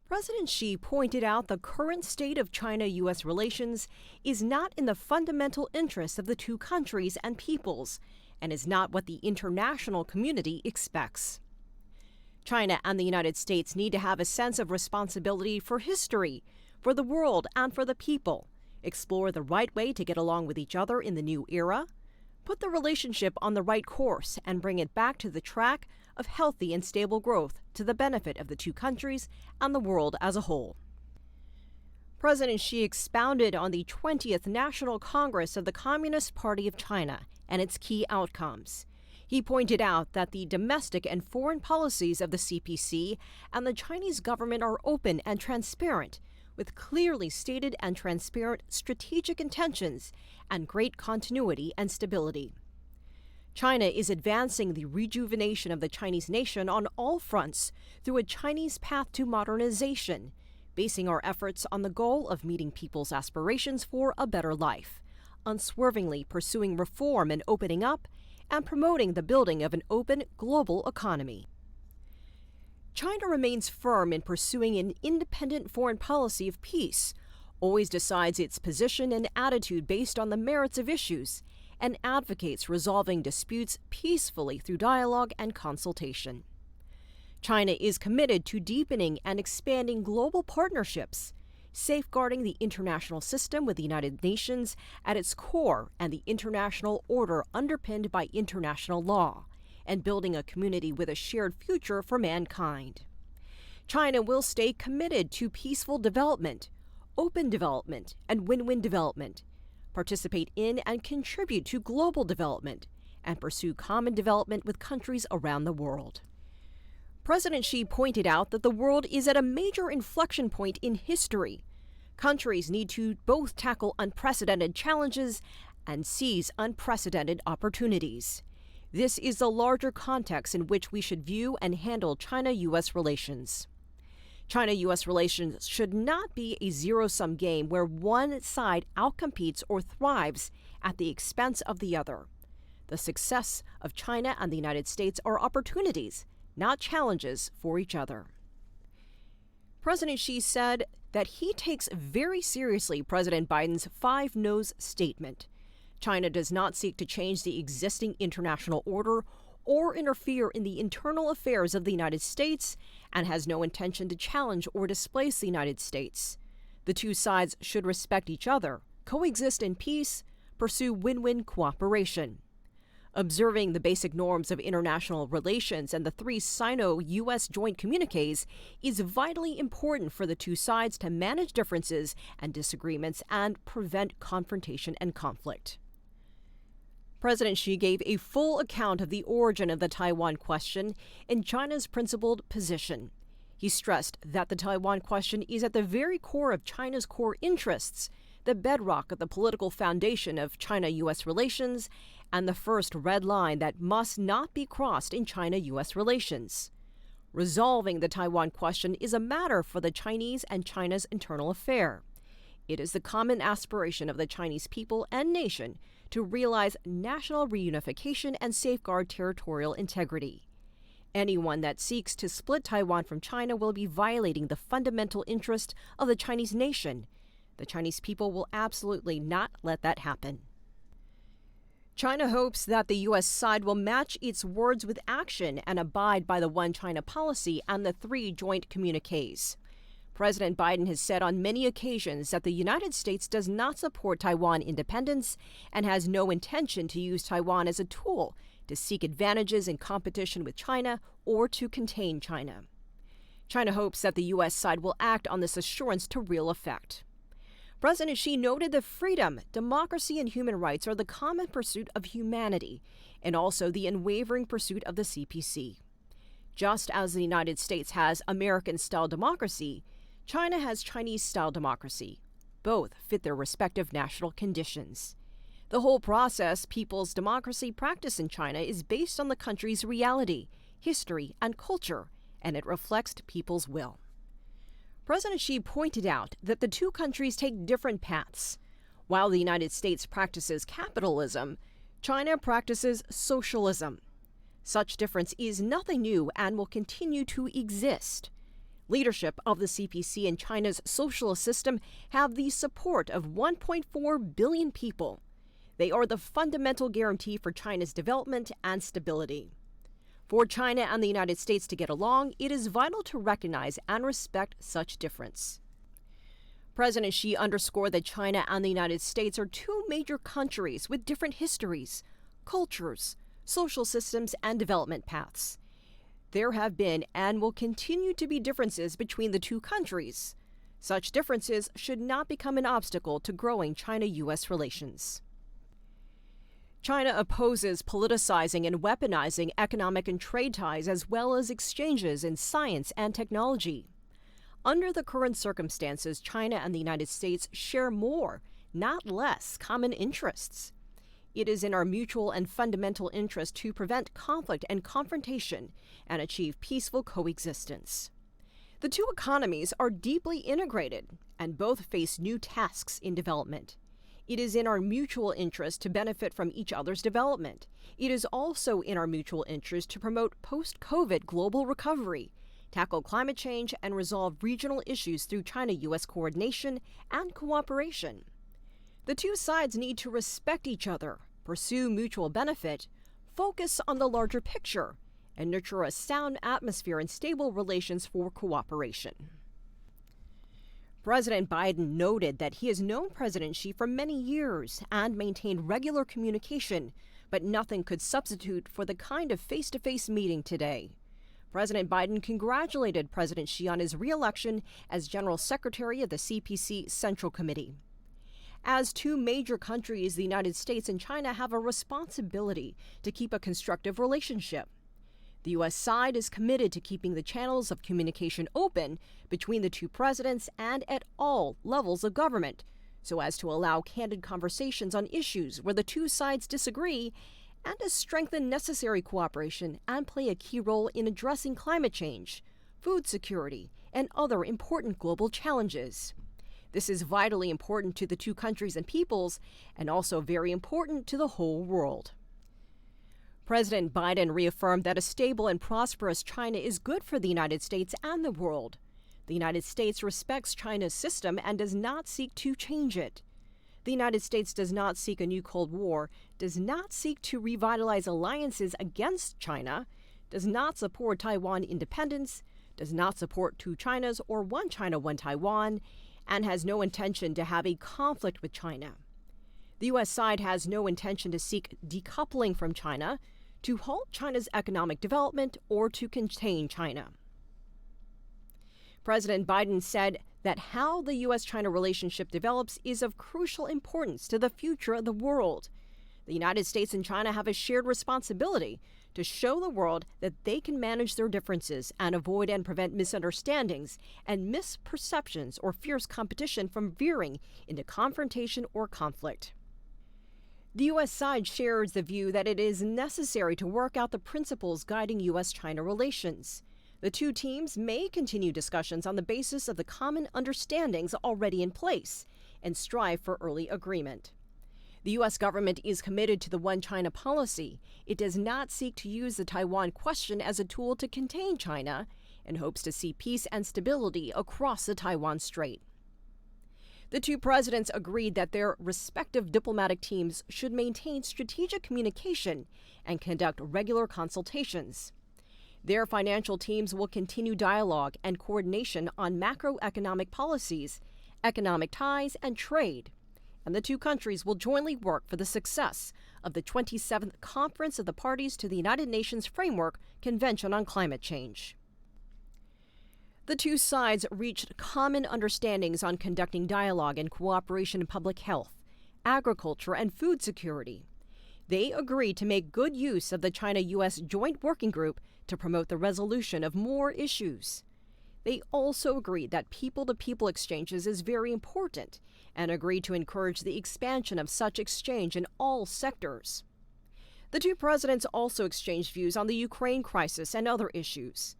President Xi pointed out the current state of China-U.S. relations is not in the fundamental interests of the two countries and peoples, and is not what the international community expects. China and the United States need to have a sense of responsibility for history, for the world, and for the people, explore the right way to get along with each other in the new era, put the relationship on the right course, and bring it back to the track of healthy and stable growth to the benefit of the two countries and the world as a whole. President Xi expounded on the 20th National Congress of the Communist Party of China and its key outcomes. He pointed out that the domestic and foreign policies of the CPC and the Chinese government are open and transparent, with clearly stated and transparent strategic intentions and great continuity and stability. China is advancing the rejuvenation of the Chinese nation on all fronts through a Chinese path to modernization, basing our efforts on the goal of meeting people's aspirations for a better life, unswervingly pursuing reform and opening up, and promoting the building of an open global economy. China remains firm in pursuing an independent foreign policy of peace, always decides its position and attitude based on the merits of issues, and advocates resolving disputes peacefully through dialogue and consultation. China is committed to deepening and expanding global partnerships, safeguarding the international system with the United Nations at its core and the international order underpinned by international law, and building a community with a shared future for mankind. China will stay committed to peaceful development, open development, and win-win development, participate in and contribute to global development, and pursue common development with countries around the world. President Xi pointed out that the world is at a major inflection point in history. Countries need to both tackle unprecedented challenges and seize unprecedented opportunities. This is the larger context in which we should view and handle China-U.S. relations. China-U.S. relations should not be a zero-sum game where one side outcompetes or thrives at the expense of the other. The success of China and the United States are opportunities, not challenges for each other. President Xi said that he takes very seriously President Biden's Five No's statement. China does not seek to change the existing international order or interfere in the internal affairs of the United States, and has no intention to challenge or displace the United States. The two sides should respect each other, coexist in peace, pursue win-win cooperation. Observing the basic norms of international relations and the three Sino-U.S. joint communiques is vitally important for the two sides to manage differences and disagreements and prevent confrontation and conflict. President Xi gave a full account of the origin of the Taiwan question and China's principled position. He stressed that the Taiwan question is at the very core of China's core interests, the bedrock of the political foundation of China-U.S. relations, and the first red line that must not be crossed in China-U.S. relations. Resolving the Taiwan question is a matter for the Chinese and China's internal affair. It is the common aspiration of the Chinese people and nation to realize national reunification and safeguard territorial integrity. Anyone that seeks to split Taiwan from China will be violating the fundamental interest of the Chinese nation. The Chinese people will absolutely not let that happen. China hopes that the U.S. side will match its words with action and abide by the One China policy and the three joint communiques. President Biden has said on many occasions that the United States does not support Taiwan independence and has no intention to use Taiwan as a tool to seek advantages in competition with China or to contain China. China hopes that the U.S. side will act on this assurance to real effect. President Xi noted that freedom, democracy, and human rights are the common pursuit of humanity and also the unwavering pursuit of the CPC. Just as the United States has American-style democracy, China has Chinese-style democracy. Both fit their respective national conditions. The whole process, people's democracy practice in China, is based on the country's reality, history, and culture, and it reflects people's will. President Xi pointed out that the two countries take different paths. While the United States practices capitalism, China practices socialism. Such difference is nothing new and will continue to exist. Leadership of the CPC and China's socialist system have the support of 1.4 billion people. They are the fundamental guarantee for China's development and stability. For China and the United States to get along, it is vital to recognize and respect such difference. President Xi underscored that China and the United States are two major countries with different histories, cultures, social systems, and development paths. There have been and will continue to be differences between the two countries. Such differences should not become an obstacle to growing China-U.S. relations. China opposes politicizing and weaponizing economic and trade ties as well as exchanges in science and technology. Under the current circumstances, China and the United States share more, not less, common interests. It is in our mutual and fundamental interest to prevent conflict and confrontation and achieve peaceful coexistence. The two economies are deeply integrated and both face new tasks in development. It is in our mutual interest to benefit from each other's development. It is also in our mutual interest to promote post-COVID global recovery, tackle climate change, and resolve regional issues through China-U.S. coordination and cooperation. The two sides need to respect each other, pursue mutual benefit, focus on the larger picture, and nurture a sound atmosphere and stable relations for cooperation. President Biden noted that he has known President Xi for many years and maintained regular communication, but nothing could substitute for the kind of face-to-face meeting today. President Biden congratulated President Xi on his re-election as General Secretary of the CPC Central Committee. As two major countries, the United States and China have a responsibility to keep a constructive relationship. The U.S. side is committed to keeping the channels of communication open between the two presidents and at all levels of government, so as to allow candid conversations on issues where the two sides disagree and to strengthen necessary cooperation and play a key role in addressing climate change, food security, and other important global challenges. This is vitally important to the two countries and peoples, and also very important to the whole world. President Biden reaffirmed that a stable and prosperous China is good for the United States and the world. The United States respects China's system and does not seek to change it. The United States does not seek a new Cold War, does not seek to revitalize alliances against China, does not support Taiwan independence, does not support two Chinas or one China, one Taiwan, and has no intention to have a conflict with China. The U.S. side has no intention to seek decoupling from China, to halt China's economic development, or to contain China. President Biden said that how the U.S.-China relationship develops is of crucial importance to the future of the world. The United States and China have a shared responsibility to show the world that they can manage their differences and avoid and prevent misunderstandings and misperceptions or fierce competition from veering into confrontation or conflict. The U.S. side shares the view that it is necessary to work out the principles guiding U.S.-China relations. The two teams may continue discussions on the basis of the common understandings already in place and strive for early agreement. The U.S. government is committed to the One China policy. It does not seek to use the Taiwan question as a tool to contain China and hopes to see peace and stability across the Taiwan Strait. The two presidents agreed that their respective diplomatic teams should maintain strategic communication and conduct regular consultations. Their financial teams will continue dialogue and coordination on macroeconomic policies, economic ties, and trade. And the two countries will jointly work for the success of the 27th Conference of the Parties to the United Nations Framework Convention on Climate Change. The two sides reached common understandings on conducting dialogue and cooperation in public health, agriculture, and food security. They agreed to make good use of the China-U.S. Joint Working Group to promote the resolution of more issues. They also agreed that people-to-people exchanges is very important and agreed to encourage the expansion of such exchange in all sectors. The two presidents also exchanged views on the Ukraine crisis and other issues.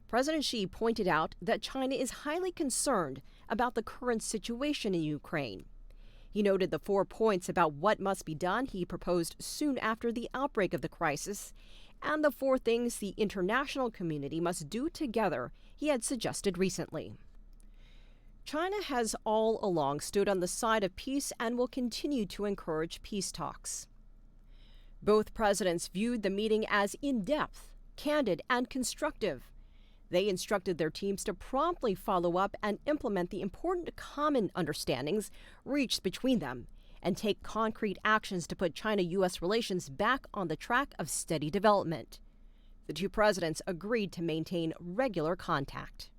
President Xi pointed out that China is highly concerned about the current situation in Ukraine. He noted the 4 points about what must be done he proposed soon after the outbreak of the crisis and the 4 things the international community must do together he had suggested recently. China has all along stood on the side of peace and will continue to encourage peace talks. Both presidents viewed the meeting as in-depth, candid, and constructive. They instructed their teams to promptly follow up and implement the important common understandings reached between them and take concrete actions to put China-U.S. relations back on the track of steady development. The 2 presidents agreed to maintain regular contact.